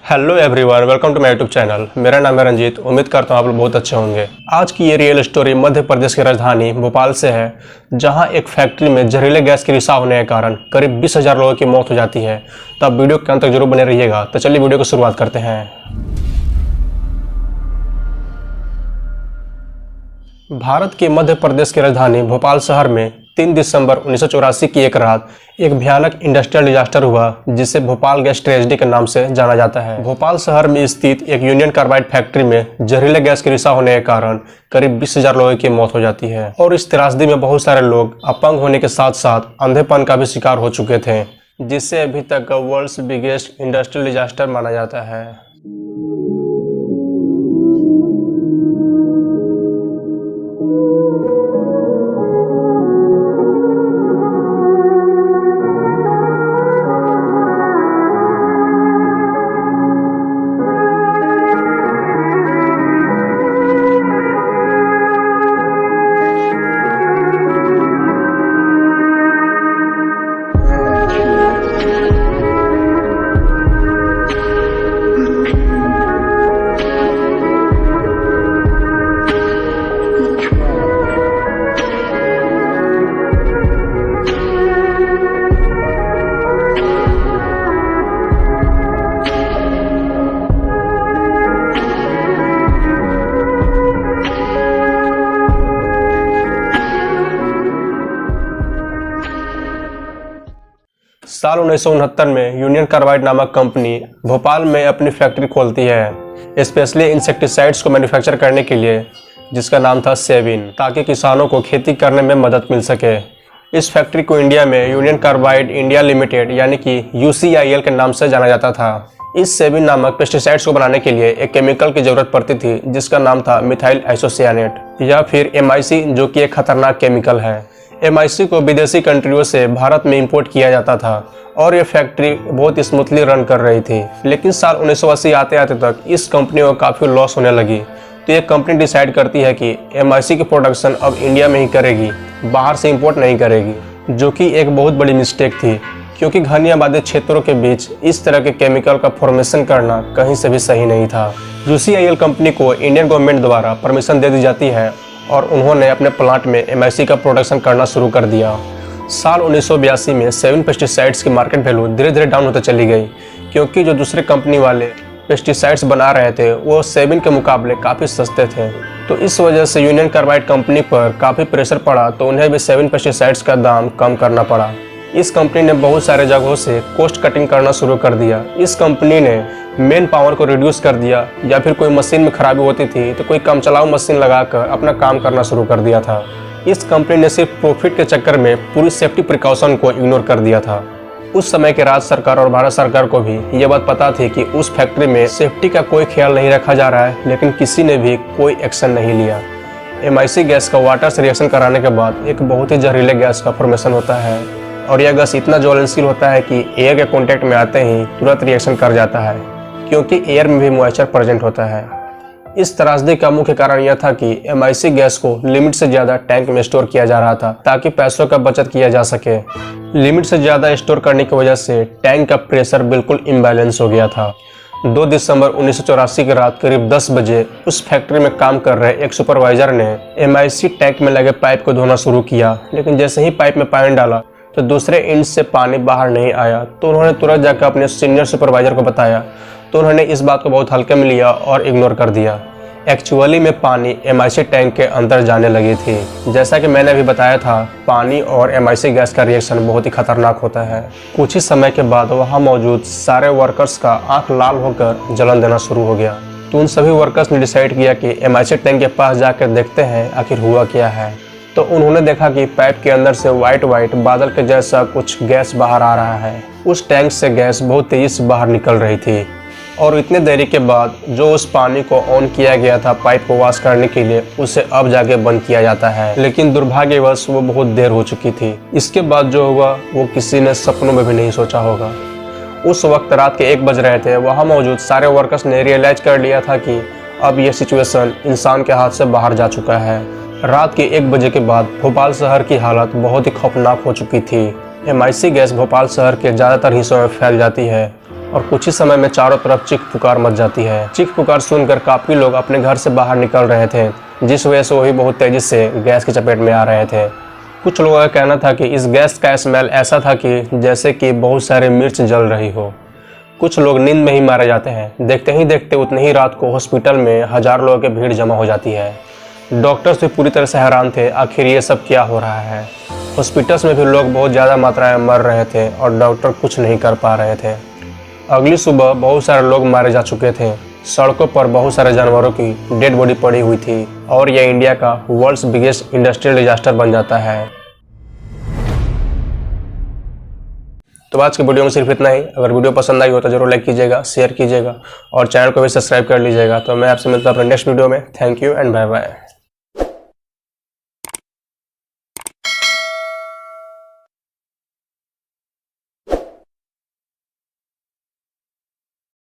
Hello everyone, welcome to my YouTube channel. मेरा नाम है रंजीत। उम्मीद करता हूँ आप लोग बहुत अच्छे होंगे। आज की ये रियल स्टोरी मध्य प्रदेश की राजधानी भोपाल से है, जहां एक फैक्ट्री में जहरीले गैस के रिसाव होने के कारण करीब 20,000 लोगों की मौत हो जाती है। तो आप वीडियो के अंत तक जरूर बने रहिएगा। तो चलिए वीडियो को शुरुआत करते हैं। भारत के मध्य प्रदेश की राजधानी भोपाल शहर में 3 दिसंबर 1984 की एक रात एक भयानक इंडस्ट्रियल डिजास्टर हुआ, जिसे भोपाल गैस ट्रेजेडी के नाम से जाना जाता है। भोपाल शहर में स्थित एक यूनियन कार्बाइड फैक्ट्री में जहरीले गैस के रिसाव होने के कारण करीब 20,000 लोगों की मौत हो जाती है और इस त्रासदी में बहुत सारे लोग अपंग होने के साथ साथ अंधेपन का भी शिकार हो चुके थे, जिसे अभी तक वर्ल्ड्स बिगेस्ट इंडस्ट्रियल डिजास्टर माना जाता है। साल 1969 में यूनियन कार्बाइड नामक कंपनी भोपाल में अपनी फैक्ट्री खोलती है, स्पेशली इंसेक्टिसाइड्स को मैन्युफैक्चर करने के लिए, जिसका नाम था सेविन, ताकि किसानों को खेती करने में मदद मिल सके। इस फैक्ट्री को इंडिया में यूनियन कार्बाइड इंडिया लिमिटेड यानी कि UCIL के नाम से जाना जाता था। इस सेविन नामक पेस्टिसाइड्स को बनाने के लिए एक केमिकल की जरूरत पड़ती थी, जिसका नाम था मिथाइल आइसोसियानेट या फिर MIC, जो कि एक खतरनाक केमिकल है। MIC को विदेशी कंट्रियों से भारत में इंपोर्ट किया जाता था और ये फैक्ट्री बहुत स्मूथली रन कर रही थी। लेकिन साल 1980 आते आते तक इस कंपनी को काफ़ी लॉस होने लगी, तो ये कंपनी डिसाइड करती है कि MIC की प्रोडक्शन अब इंडिया में ही करेगी, बाहर से इंपोर्ट नहीं करेगी, जो कि एक बहुत बड़ी मिस्टेक थी, क्योंकि घनी आबादी क्षेत्रों के बीच इस तरह के केमिकल का फॉर्मेशन करना कहीं से भी सही नहीं था। UCIL कंपनी को इंडियन गवर्नमेंट द्वारा परमिशन दे दी जाती है और उन्होंने अपने प्लांट में MIC का प्रोडक्शन करना शुरू कर दिया। साल 1982 में सेविन पेस्टिसाइड्स की मार्केट वैल्यू धीरे धीरे डाउन होते चली गई, क्योंकि जो दूसरे कंपनी वाले पेस्टिसाइड्स बना रहे थे वो सेविन के मुकाबले काफ़ी सस्ते थे। तो इस वजह से यूनियन कार्बाइड कंपनी पर काफ़ी प्रेशर पड़ा, तो उन्हें भी सेविन पेस्टिसाइड्स का दाम कम करना पड़ा। इस कंपनी ने बहुत सारे जगहों से कॉस्ट कटिंग करना शुरू कर दिया। इस कंपनी ने मेन पावर को रिड्यूस कर दिया, या फिर कोई मशीन में खराबी होती थी तो कोई कम चलाऊ मशीन लगाकर अपना काम करना शुरू कर दिया था। इस कंपनी ने सिर्फ प्रॉफिट के चक्कर में पूरी सेफ्टी प्रिकॉशन को इग्नोर कर दिया था। उस समय के राज्य सरकार और भारत सरकार को भी ये बात पता थी कि उस फैक्ट्री में सेफ्टी का कोई ख्याल नहीं रखा जा रहा है, लेकिन किसी ने भी कोई एक्शन नहीं लिया। MIC गैस का वाटर से रिएक्शन कराने के बाद एक बहुत ही जहरीले गैस का फॉर्मेशन होता है, और यह गैस इतना ज्वलनशील होता है कि एयर के कांटेक्ट में आते ही तुरंत रिएक्शन कर जाता है, क्योंकि एयर में भी मॉइस्चर प्रेजेंट होता है। इस त्रासदी का मुख्य कारण यह था कि MIC गैस को लिमिट से ज़्यादा टैंक में स्टोर किया जा रहा था, ताकि पैसों का बचत किया जा सके। लिमिट से ज़्यादा स्टोर करने की वजह से टैंक का प्रेशर बिल्कुल इम्बैलेंस हो गया था। 2 दिसंबर 1984 की रात करीब 10 बजे उस फैक्ट्री में काम कर रहे एक सुपरवाइजर ने MIC टैंक में लगे पाइप को धोना शुरू किया, लेकिन जैसे ही पाइप में पानी डाला तो दूसरे एंड से पानी बाहर नहीं आया। तो उन्होंने तुरंत जाकर अपने सीनियर सुपरवाइजर को बताया, तो उन्होंने इस बात को बहुत हल्के में लिया और इग्नोर कर दिया। एक्चुअली में पानी MIC टैंक के अंदर जाने लगी थी। जैसा कि मैंने अभी बताया था, पानी और MIC गैस का रिएक्शन बहुत ही खतरनाक होता है। कुछ ही समय के बाद वहाँ मौजूद सारे वर्कर्स का आंख लाल होकर जलन देना शुरू हो गया। तो उन सभी वर्कर्स ने डिसाइड किया कि MIC टैंक के पास जाकर देखते हैं आखिर हुआ क्या है। तो उन्होंने देखा कि पाइप के अंदर से वाइट बादल के जैसा कुछ गैस बाहर आ रहा है। उस टैंक से गैस बहुत तेजी से बाहर निकल रही थी, और इतने देरी के बाद जो उस पानी को ऑन किया गया था पाइप को वॉश करने के लिए, उसे अब जाके बंद किया जाता है, लेकिन दुर्भाग्यवश वो बहुत देर हो चुकी थी। इसके बाद जो हुआ वो किसी ने सपनों में भी नहीं सोचा होगा। उस वक्त रात के 1 बज रहे थे। वहाँ मौजूद सारे वर्कर्स ने रियलाइज कर लिया था कि अब यह सिचुएशन इंसान के हाथ से बाहर जा चुका है। रात के 1 बजे के बाद भोपाल शहर की हालत बहुत ही खौफनाक हो चुकी थी। MIC गैस भोपाल शहर के ज़्यादातर हिस्सों में फैल जाती है और कुछ ही समय में चारों तरफ चीख पुकार मच जाती है। चीख पुकार सुनकर काफ़ी लोग अपने घर से बाहर निकल रहे थे, जिस वजह से वही बहुत तेज़ी से गैस की चपेट में आ रहे थे। कुछ लोगों का कहना था कि इस गैस का स्मेल ऐसा था कि जैसे कि बहुत सारे मिर्च जल रही हो। कुछ लोग नींद में ही मारे जाते हैं। देखते ही देखते उतनी ही रात को हॉस्पिटल में हज़ार लोगों की भीड़ जमा हो जाती है। डॉक्टर्स भी पूरी तरह से हैरान थे, आखिर ये सब क्या हो रहा है। हॉस्पिटल्स में भी लोग बहुत ज़्यादा मात्रा में मर रहे थे और डॉक्टर कुछ नहीं कर पा रहे थे। अगली सुबह बहुत सारे लोग मारे जा चुके थे। सड़कों पर बहुत सारे जानवरों की डेड बॉडी पड़ी हुई थी और यह इंडिया का वर्ल्ड्स बिगेस्ट इंडस्ट्रियल डिजास्टर बन जाता है। तो आज के वीडियो में सिर्फ इतना ही। अगर वीडियो पसंद आई हो तो जरूर लाइक कीजिएगा, शेयर कीजिएगा और चैनल को भी सब्सक्राइब कर लीजिएगा। तो मैं आपसे मिलता हूँ अपने नेक्स्ट वीडियो में। Thank you and bye bye.